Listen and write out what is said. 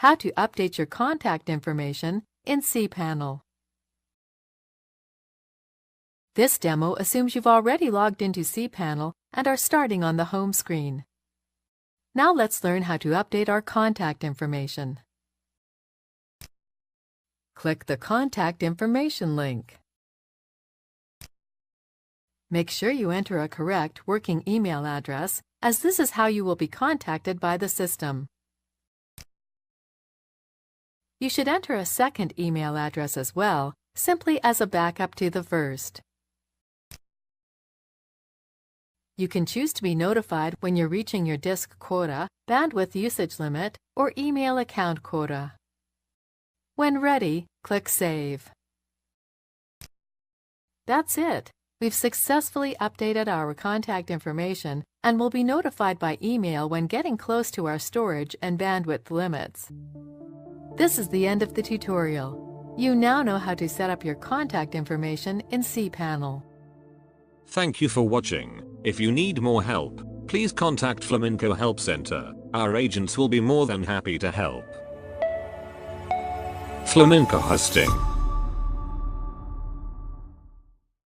how to update your contact information in cPanel. This demo assumes you've already logged into cPanel and are starting on the home screen. Now let's learn how to update our contact information. Click the Contact Information link. Make sure you enter a correct working email address, as this is how you will be contacted by the system. You should enter a second email address as well, simply as a backup to the first. You can choose to be notified when you're reaching your disk quota, bandwidth usage limit, or email account quota. When ready, click Save. That's it. We've successfully updated our contact information and will be notified by email when getting close to our storage and bandwidth limits. This is the end of the tutorial. You now know how to set up your contact information in cPanel. Thank you for watching. If you need more help, please contact Flaminqo Help Center. Our agents will be more than happy to help. Flaminqo Hosting.